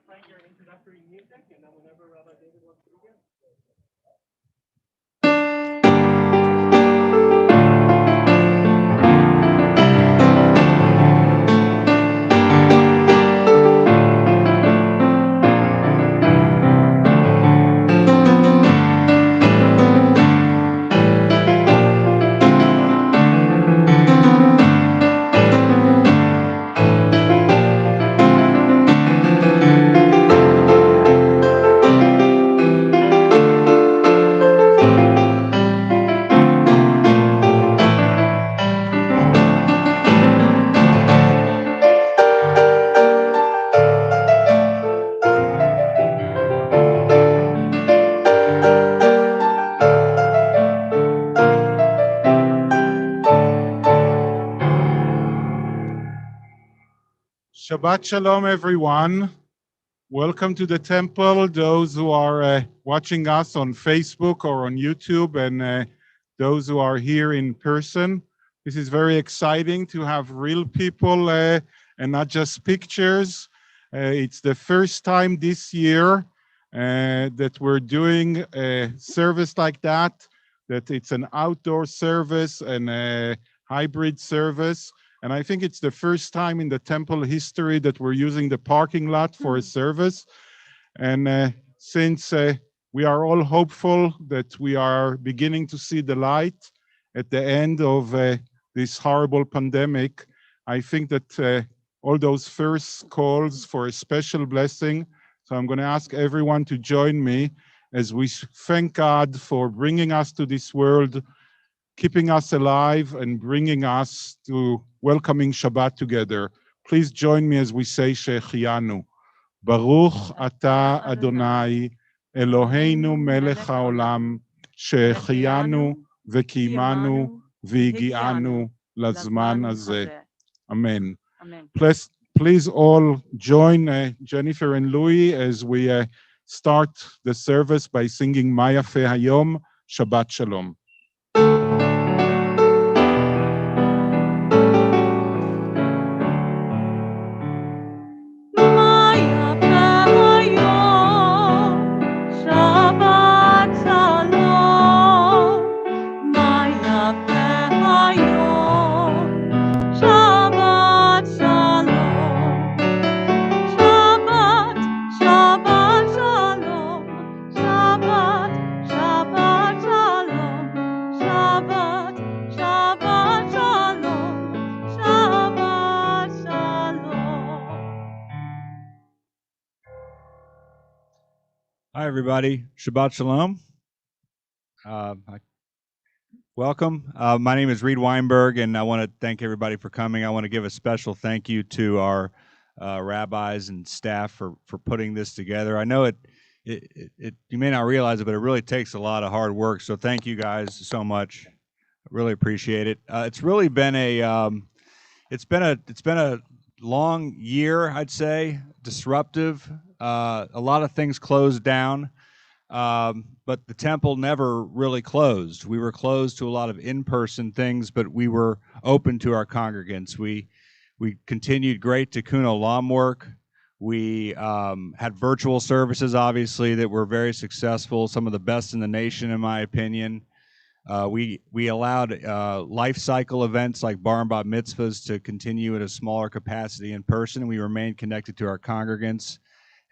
playing your introductory music, and then whenever Rabbi David wants to begin. Shabbat Shalom, everyone. Welcome to the temple, those who are watching us on Facebook or on YouTube, and those who are here in person. This is very exciting to have real people and not just pictures. It's the first time this year that we're doing a service like that it's an outdoor service and a hybrid service. And I think it's the first time in the temple history that we're using the parking lot for a service. And since we are all hopeful that we are beginning to see the light at the end of this horrible pandemic, I think that all those first calls for a special blessing. So I'm going to ask everyone to join me as we thank God for bringing us to this world, keeping us alive, and bringing us to welcoming Shabbat together. Please join me as we say Shechianu. Baruch Ata Adonai Eloheinu Melech HaOlam Shechianu Vekimanu Vigianu Lazman Hazeh. Amen. Please all join Jennifer and Louie as we start the service by singing Ma Yafeh Hayom, Shabbat Shalom. Hi, everybody. Shabbat Shalom. Welcome. My name is Reed Weinberg, and I want to thank everybody for coming. I want to give a special thank you to our rabbis and staff for putting this together. I know it you may not realize it, but it really takes a lot of hard work. So thank you guys so much. I really appreciate it. It's really been it's been a long year, I'd say, disruptive. A lot of things closed down, but the temple never really closed. We were closed to a lot of in-person things, but we were open to our congregants. We continued great Tikkun Olam work. We had virtual services, obviously, that were very successful, some of the best in the nation, in my opinion. We allowed life cycle events like bar and bat mitzvahs to continue at a smaller capacity in person. We remained connected to our congregants.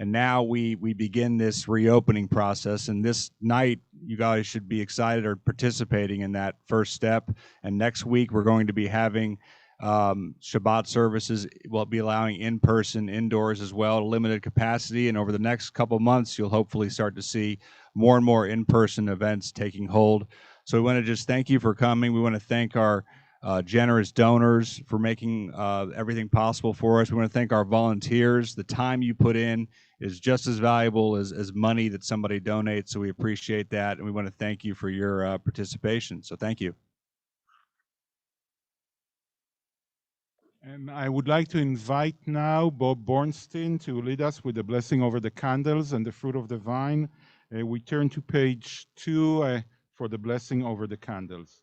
And now we begin this reopening process. And this night, you guys should be excited or participating in that first step. And next week, we're going to be having Shabbat services. We'll be allowing in-person, indoors as well, limited capacity. And over the next couple months, you'll hopefully start to see more and more in-person events taking hold. So we want to just thank you for coming. We want to thank our generous donors for making everything possible for us. We want to thank our volunteers. The time you put in is just as valuable as money that somebody donates, so we appreciate that, and we want to thank you for your participation. So thank you. And I would like to invite now Bob Bornstein to lead us with the blessing over the candles and the fruit of the vine. We turn to page 2 for the blessing over the candles.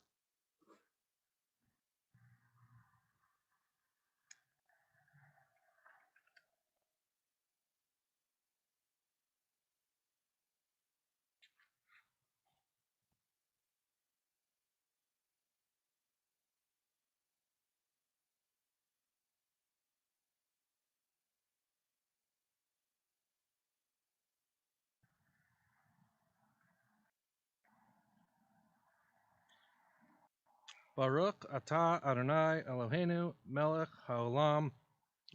Baruch atah Adonai Eloheinu melech haolam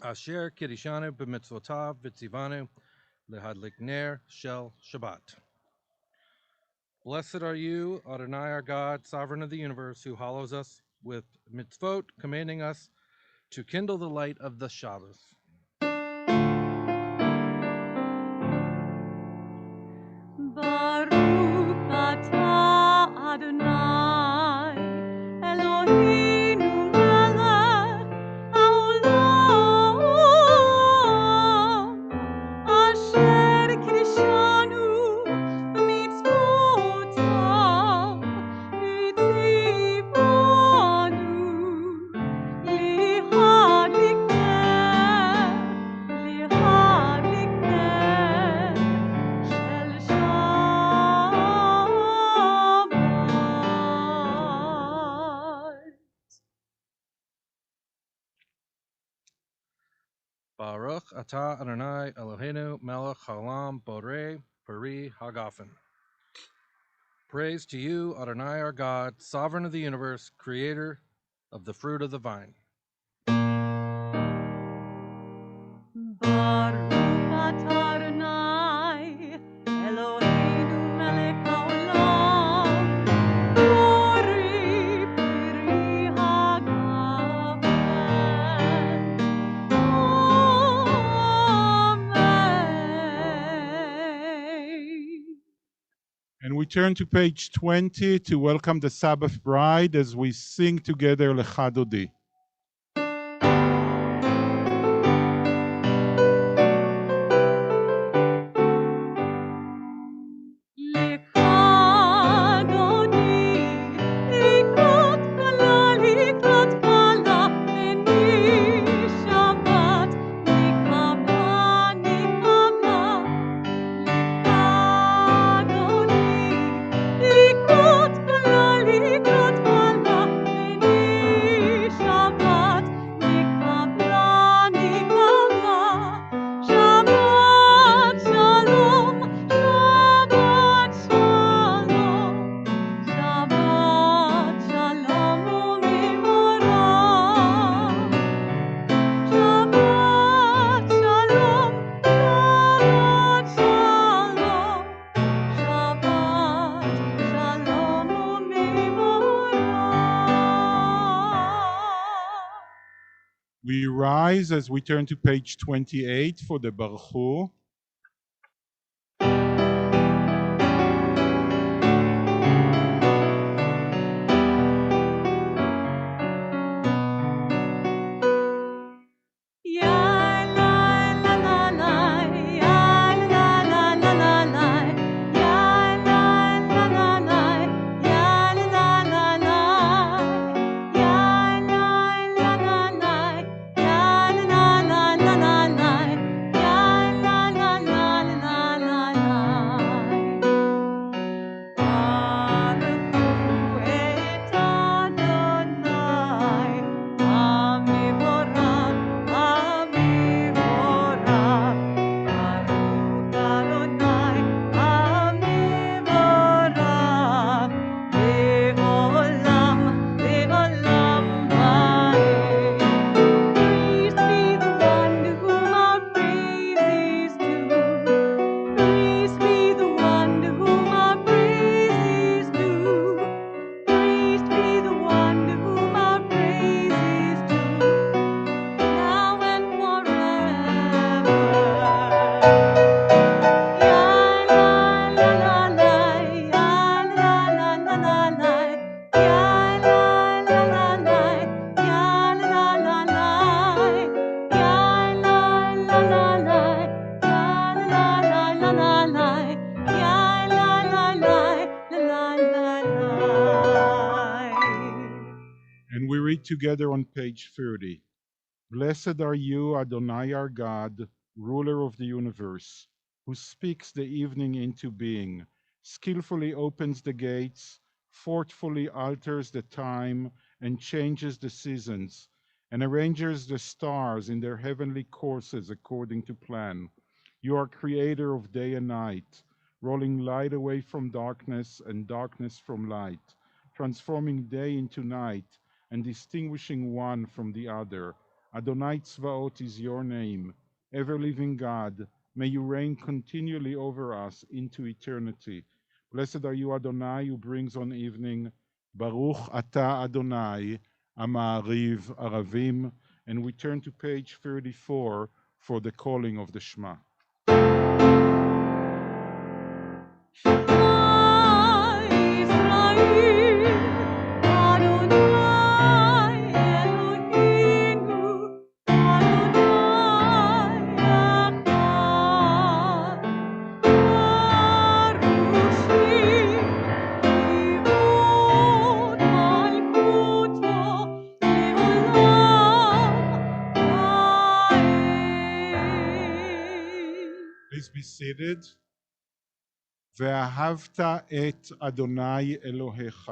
asher kiddushanu b'mitzvotav v'tzivanu lehadlik ner shel Shabbat. Blessed are you, Adonai our God, sovereign of the universe, who hallows us with mitzvot, commanding us to kindle the light of the Shabbos. Baruch atah Adonai Eloheinu melech haolam asher kiddushanu b'mitzvotav v'tzivanu lihadlik ner shel Shabbat. Baruch atah Adonai Eloheinu melech haolam borei peri hagafen. Praise to you, Adonai our God, sovereign of the universe, creator of the fruit of the vine. Baruch atah Adonai Eloheinu melech haolam borei peri hagafen. Amen. And we turn to page 20 to welcome the Sabbath bride as we sing together Lecha Dodi. Lecha dodi, likot kala, beni Shabbat, nikabla, Lecha dodi, likot kala, beni Shabbat, nikabla, Shabbat shalom, Shabbat shalom, Shabbat shalom u'mevorah. Shabbat shalom, Shabbat shalom, Shabbat shalom u'mevorah. We rise as we turn to page 28 for the Baruch Hu. Ya la la la la, ya la la la la la, ya la la la la, ya la la la, ya la la la la, ya la la la la, ya la la la la la. Baruch hu et Adonai, Amivorach, Amivorach. Baruch Adonai, Amivorach, Le'olam, Le'olam va'ed. Praised be the one to whom our praise is due. Praise be the one to whom our praise is due. Praise be the one to whom our praise is due, now and forever. Ya la la la la, ya la la la la la, ya la la la la, ya la la la, ya la la la la, ya la la la la, ya la la la la. And we read together on page 30. Blessed are you, Adonai our God, ruler of the universe, who speaks the evening into being, skillfully opens the gates, forcefully alters the time, and changes the seasons, and arranges the stars in their heavenly courses according to plan. You are creator of day and night, rolling light away from darkness and darkness from light, transforming day into night and distinguishing one from the other. Adonai Tzvaot is your name. Ever-living God, may you reign continually over us into eternity. Blessed are you, Adonai, who brings on evening. Baruch Ata Adonai, Ama'ariv Aravim. And we turn to page 34 for the calling of the Shema. Please be seated. ואהבת את אדוני אלוהיך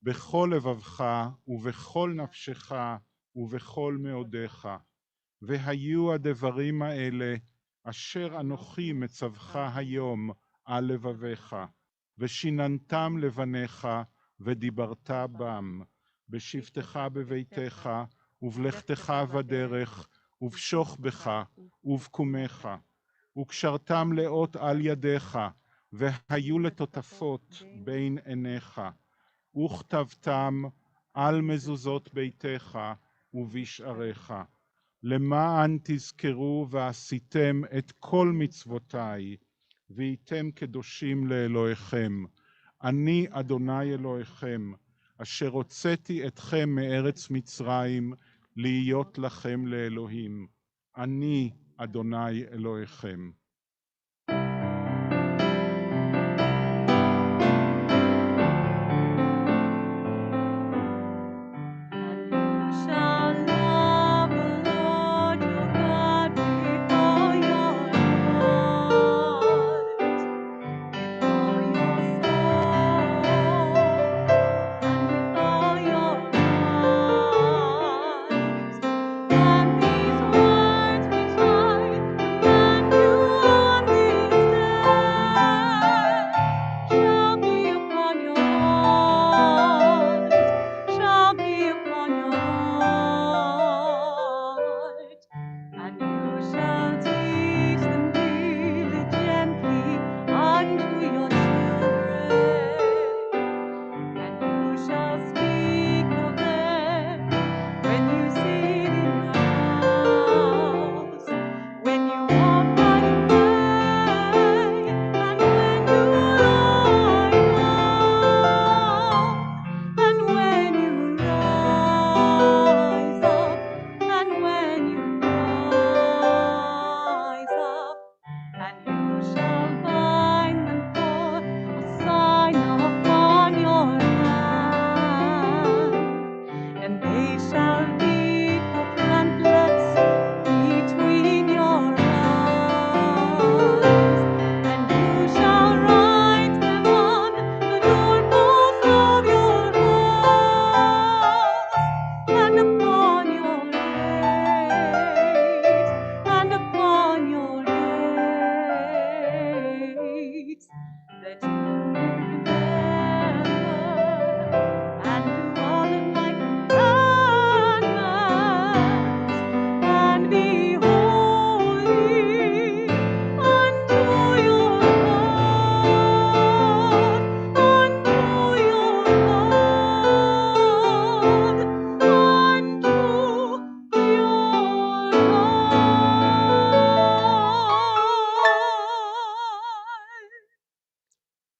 בכל לבבך ובכל נפשך ובכל מאודיך. והיו הדברים האלה אשר אנוכי מצווך היום על לבביך, ושיננתם לבניך ודיברת בם, בשבתך בביתך ובלכתך בדרך ובשוכבך ובקומך. וקשרתם לאות על ידיך, והיו לטוטפות בין עיניך, וכתבתם על מזוזות ביתך ובשעריך, למען תזכרו ועשיתם את כל מצוותיי, והייתם קדושים לאלוהיכם. אני אדוני אלוהיכם, אשר הוצאתי אתכם מארץ מצרים, להיות לכם לאלוהים. אני אדוני אלוהיכם.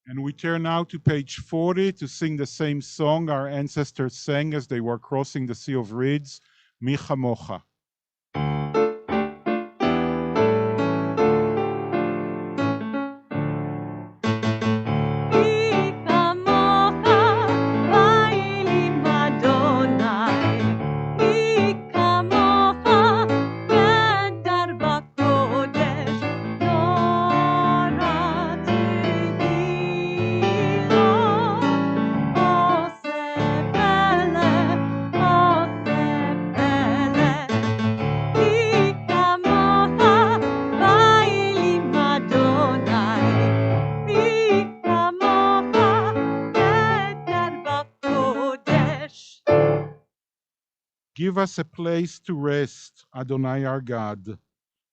And we turn now to page 40 to sing the same song our ancestors sang as they were crossing the Sea of Reeds, Mi Chamocha. Give us a place to rest, Adonai our God.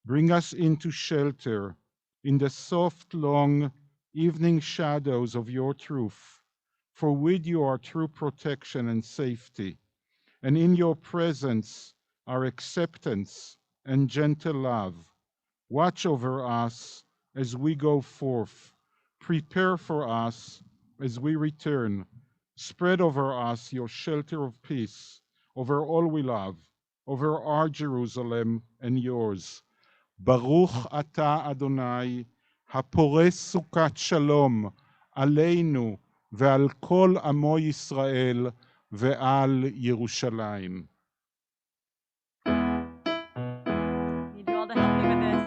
Bring us into shelter in the soft, long evening shadows of your truth. For with you are true protection and safety, and in your presence are acceptance and gentle love. Watch over us as we go forth. Prepare for us as we return. Spread over us your shelter of peace, over all we love, over our Jerusalem and yours. Baruch ata Adonai, הפורש סוכת שלום עלינו ועל כל עמו ישראל ועל ירושלים. Need you all to help me with this.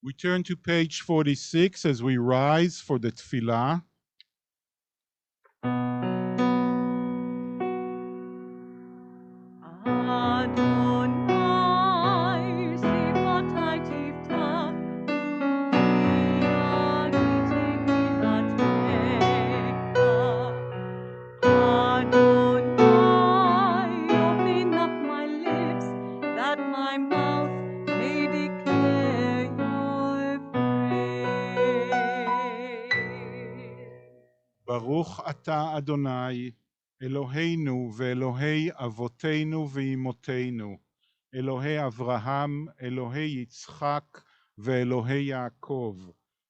We turn to page 46 as we rise for the tefillah. Adonai, sifatai tiftach, u'yariti milatecha. Adonai, open up my lips, that my mouth may declare your praise. אתה אדוני, אלוהינו ואלוהי אבותינו ואמותינו, אלוהי אברהם, אלוהי יצחק ואלוהי יעקב,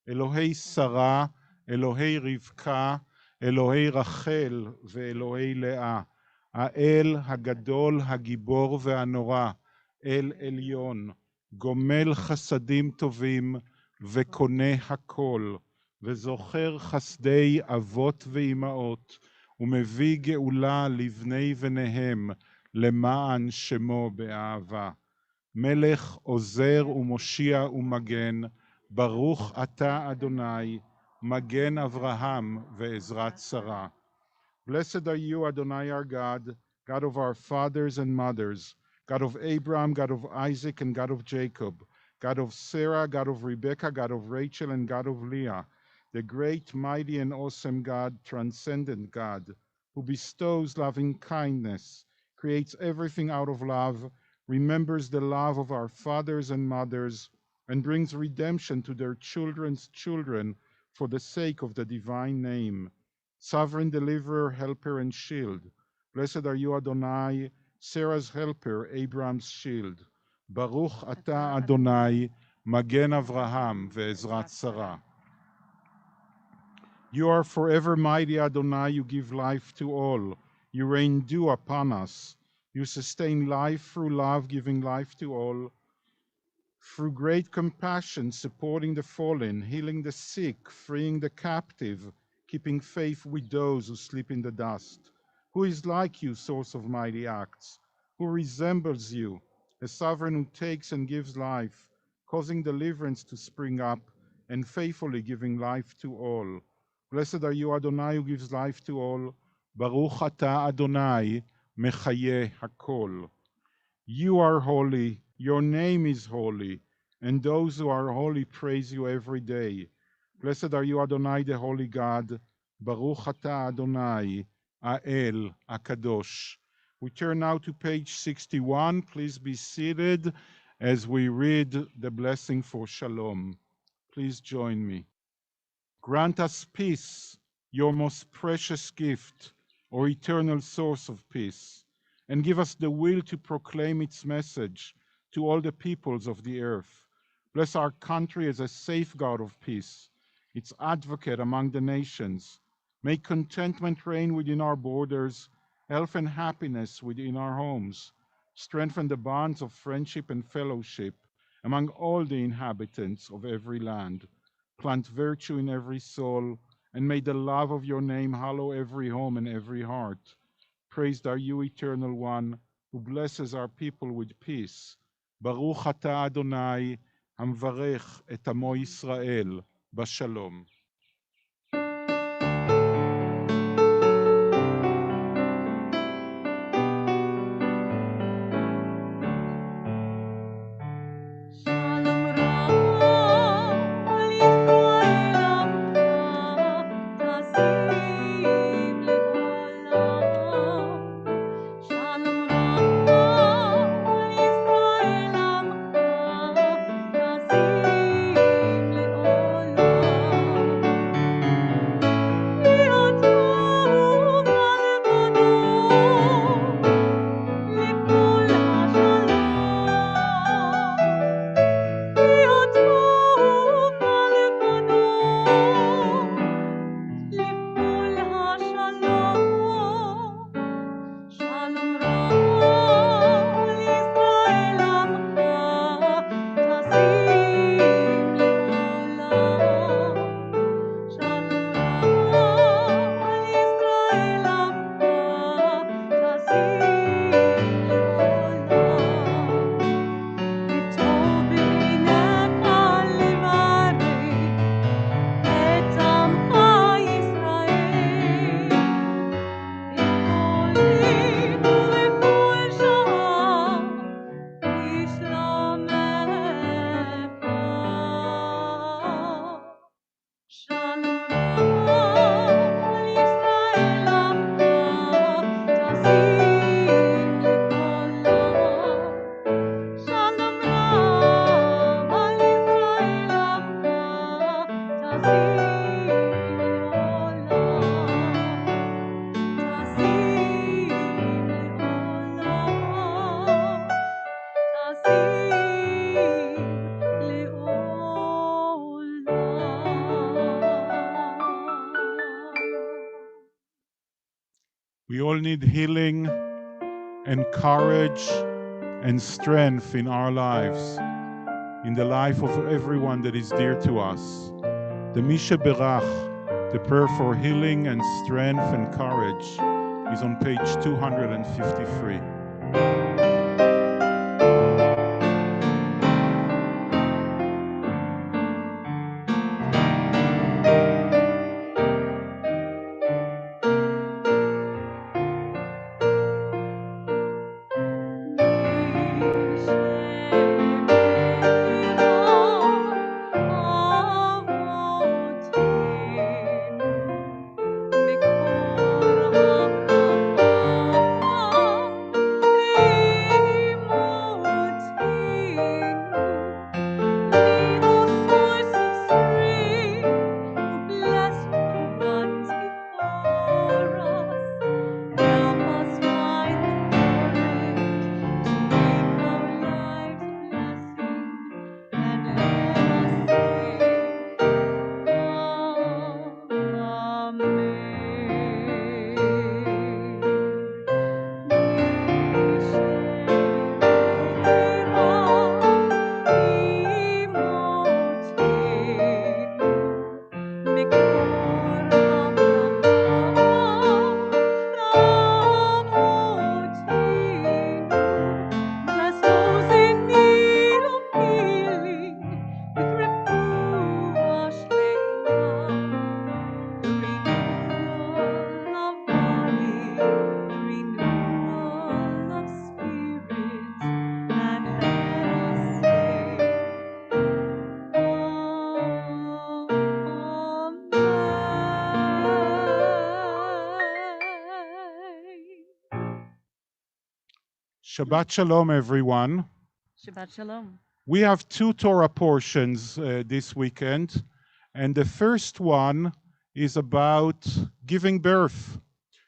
אלוהי שרה, אלוהי רבקה, אלוהי רחל ואלוהי לאה, האל הגדול, הגיבור והנורא, אל עליון, גומל חסדים טובים וקונה הכל, וזוכר חסדי אבות ואימהות, ומביא גאולה לבני בניהם, למען שמו באהבה. מלך עוזר ומושיע ומגן, ברוך אתה אדוני, מגן אברהם ועזרת שרה. Blessed are you, Adonai our God, God of our fathers and mothers, God of Abraham, God of Isaac, and God of Jacob, God of Sarah, God of Rebekah, God of Rachel, and God of Leah, the great, mighty, and awesome God, transcendent God, who bestows loving kindness, creates everything out of love, remembers the love of our fathers and mothers, and brings redemption to their children's children for the sake of the divine name. Sovereign deliverer, helper, and shield. Blessed are you, Adonai, Sarah's helper, Abraham's shield. Baruch ata Adonai, Magen Avraham ve'ezrat Sarah. You are forever mighty, Adonai, you give life to all. You rain dew upon us. You sustain life through love, giving life to all. Through great compassion, supporting the fallen, healing the sick, freeing the captive, keeping faith with those who sleep in the dust. Who is like you, source of mighty acts? Who resembles you, a sovereign who takes and gives life, causing deliverance to spring up, and faithfully giving life to all? Blessed are you, Adonai, who gives life to all. Baruch ata Adonai, mechaye hakol. You are holy, your name is holy, and those who are holy praise you every day. Blessed are you, Adonai, the holy God. Baruch ata Adonai, Ha'el, HaKadosh. We turn now to page 61. Please be seated as we read the blessing for Shalom. Please join me. Grant us peace, your most precious gift, or eternal source of peace, and give us the will to proclaim its message to all the peoples of the earth. Bless our country as a safeguard of peace, its advocate among the nations. Make contentment reign within our borders, health and happiness within our homes. Strengthen the bonds of friendship and fellowship among all the inhabitants of every land. Plant virtue in every soul, and may the love of your name hallow every home and every heart. Praised are you, Eternal One, who blesses our people with peace. Baruch ata Adonai, hamvarech et amo Yisrael, bashalom. Shalom Rama al Yisrael amcha tasim leolam. Shalom Rama al Yisrael amcha tasim leolam. We all need healing and courage and strength in our lives, in the life of everyone that is dear to us. The Misha Berach, the prayer for healing and strength and courage, is on page 253. Shabbat Shalom, everyone. Shabbat Shalom. We have two Torah portions this weekend, and the first one is about giving birth.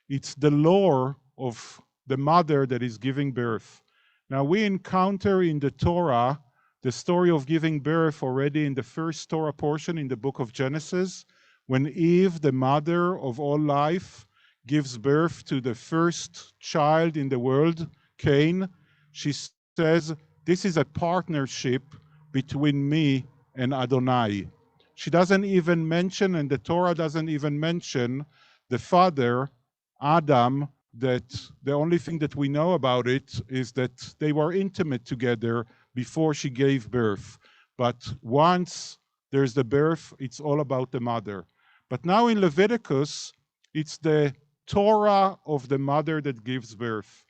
It's the lore of the mother that is giving birth. Now, we encounter in the Torah the story of giving birth already in the first Torah portion in the book of Genesis, when Eve, the mother of all life, gives birth to the first child in the world, Cain. She says, "This is a partnership between me and Adonai." She doesn't even mention, and the Torah doesn't even mention, the father, Adam, that the only thing that we know about it is that they were intimate together before she gave birth. But once there's the birth, it's all about the mother. But now in Leviticus, it's the Torah of the mother that gives birth.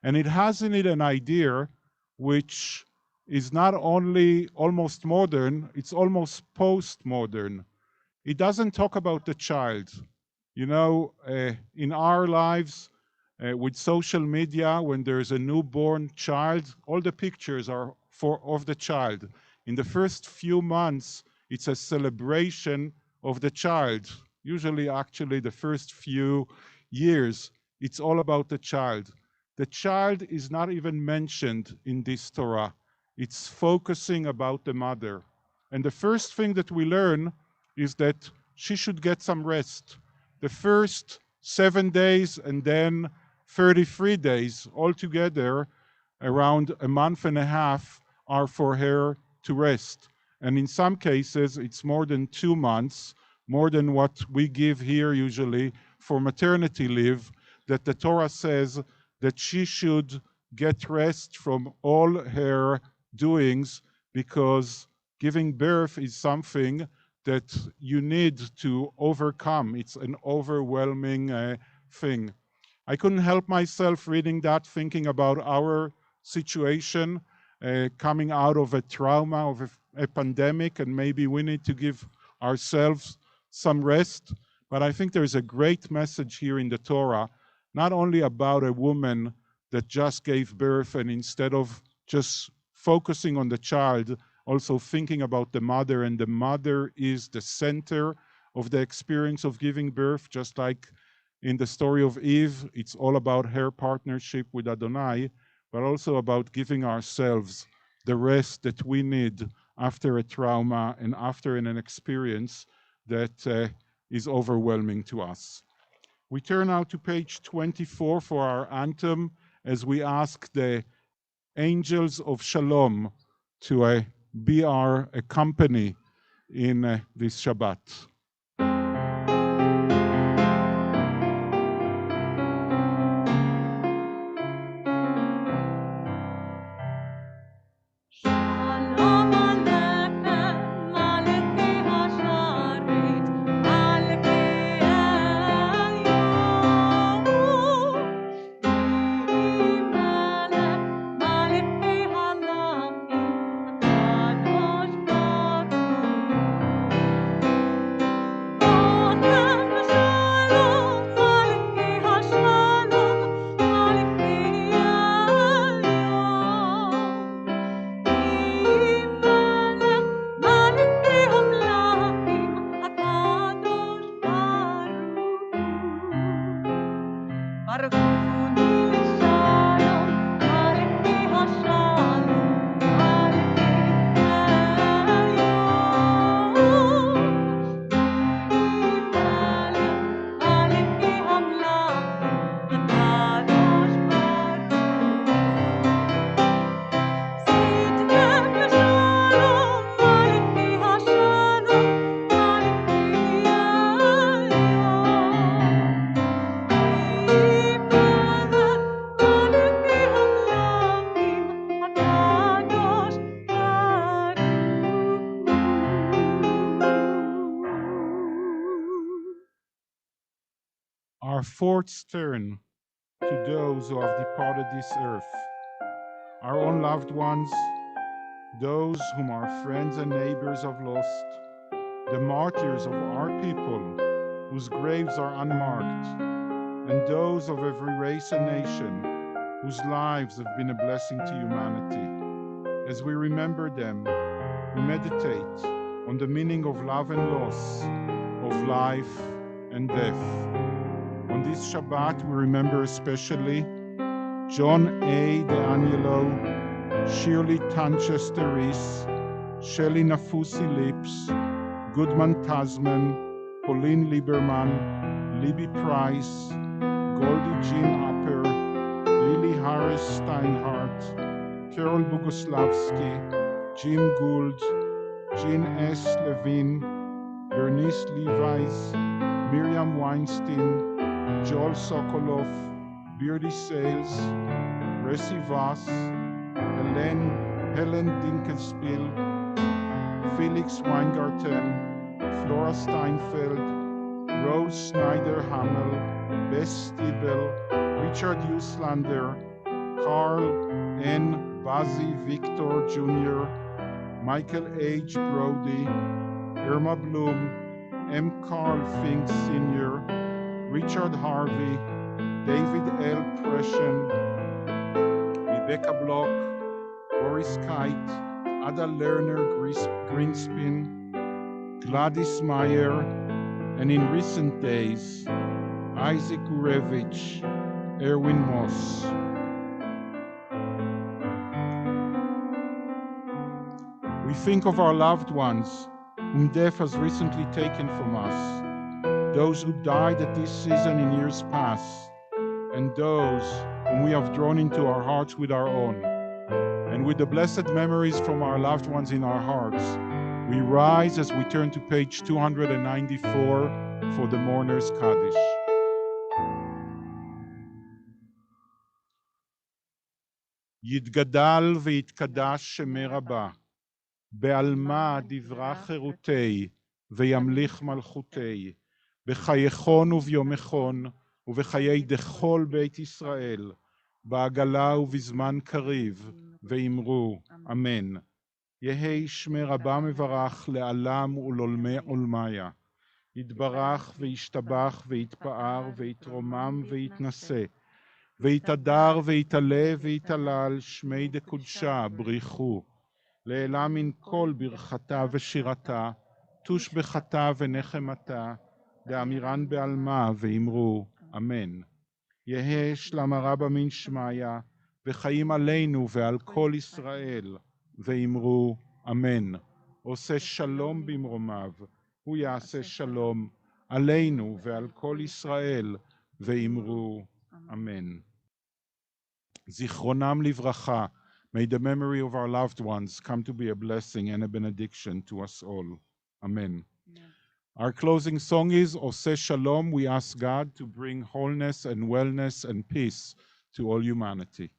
And it has in it an idea which is not only almost modern, it's almost post-modern. It doesn't talk about the child. You know, in our lives, with social media, when there's a newborn child, all the pictures are of the child. In the first few months, it's a celebration of the child. Usually, actually, the first few years, it's all about the child. The child is not even mentioned in this Torah. It's focusing about the mother. And the first thing that we learn is that she should get some rest. The first 7 days and then 33 days altogether, around a month and a half, are for her to rest. And in some cases, it's more than 2 months, more than what we give here usually for maternity leave, that the Torah says that she should get rest from all her doings, because giving birth is something that you need to overcome. It's an overwhelming thing. I couldn't help myself reading that, thinking about our situation, coming out of a trauma of a pandemic, and maybe we need to give ourselves some rest. But I think there's a great message here in the Torah, not only about a woman that just gave birth, and instead of just focusing on the child, also thinking about the mother, and the mother is the center of the experience of giving birth, just like in the story of Eve, it's all about her partnership with Adonai, but also about giving ourselves the rest that we need after a trauma and after an experience that is overwhelming to us. We turn now to page 24 for our anthem as we ask the angels of Shalom to be our company in this Shabbat. Shalom Aleichem, Malekei Hasharet, Malekei Elyon. Melech, Malekei Halachim, HaKadosh Baruch Hu. Malekei Hashalom, Malekei Hashalom, Malekei Elyon. Malekei Hamlachim, HaKadosh Baruch Hu. Baruchuni l'shalom, Malekei Hashalom, Malekei Elyon. Malekei Hamlachim, HaKadosh Baruch Hu. Tzidkek l'shalom, Malekei Hashalom, Malekei Elyon. Malekei Hamlachim, HaKadosh Baruch Hu. Our thoughts turn to those who have departed this earth, our own loved ones, those whom our friends and neighbors have lost, the martyrs of our people whose graves are unmarked, and those of every race and nation whose lives have been a blessing to humanity. As we remember them, we meditate on the meaning of love and loss, of life and death. On this Shabbat, we remember especially John A. DeAngelo, Shirley Tanchester Reese, Shelley Nafusi Lips, Goodman Tasman, Pauline Lieberman, Libby Price, Goldie Jean Upper, Lily Harris Steinhardt, Carol Boguslavsky, Jim Gould, Jean S. Levine, Bernice Levi's, Miriam Weinstein, Joel Sokolov, Beardy Sales, Ressi Voss, Helen Dinkelspiel, Felix Weingarten, Flora Steinfeld, Rose Snyder-Hamel, Bess Stiebel, Richard Uslander, Carl N. Bazzi Victor Jr., Michael H. Brody, Irma Bloom, M. Carl Fink Sr., Richard Harvey, David L. Preshen, Rebecca Block, Boris Kite, Ada Lerner Greenspin, Gladys Meyer, and in recent days, Isaac Gurevich, Erwin Moss. We think of our loved ones whom death has recently taken from us, those who died at this season in years past, and those whom we have drawn into our hearts with our own. And with the blessed memories from our loved ones in our hearts, we rise as we turn to page 294 for the Mourner's Kaddish. יתגדל ויתקדש שמי רבה, בעלמא דברה חירותי, וימליך מלכותי, בחייכון וביומכון, ובחיי דכל בית ישראל, בעגלה ובזמן קריב, ואמרו אמן. יהי שמי רבה מברך לעלם ולעולמי עולמיה. יתברך וישתבח ויתפאר ויתרומם ויתנשא, ויתהדר ויתעלה ויתהלל שמי דקודשה בריחו. לעילה מן כל ברכתה ושירתה, תוש בחתה ונחמתה, דאמירן בעלמה ואמרו אמן. יהא שלמה רבה מן שמיה, וחיים עלינו ועל כל ישראל, ואמרו אמן. עושה שלום במרומיו, הוא יעשה שלום עלינו ועל כל ישראל, ואמרו Amen. Zichronam livracha. May the memory of our loved ones come to be a blessing and a benediction to us all. Amen. Amen. Our closing song is Oseh Shalom. We ask God to bring wholeness and wellness and peace to all humanity.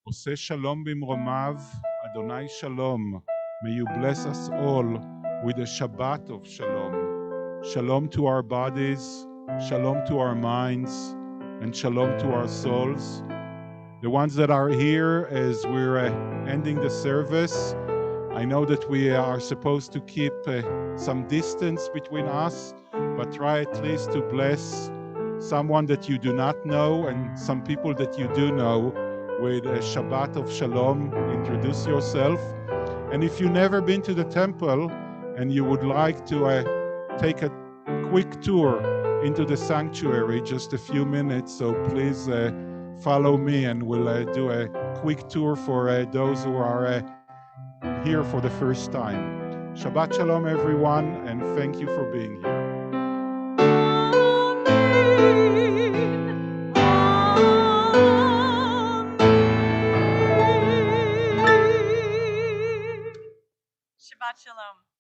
Oseh Shalom bimromav, Adonai Shalom. May you bless us all with a Shabbat of Shalom. Shalom to our bodies, Shalom to our minds, and Shalom to our souls. The ones that are here as we're ending the service, I know that we are supposed to keep some distance between us, but try at least to bless someone that you do not know and some people that you do know with a Shabbat of Shalom. Introduce yourself. And if you've never been to the temple and you would like to take a quick tour into the sanctuary, just a few minutes, so please follow me and we'll do a quick tour for those who are here for the first time. Shabbat Shalom, everyone, and thank you for being here. Shabbat Shalom.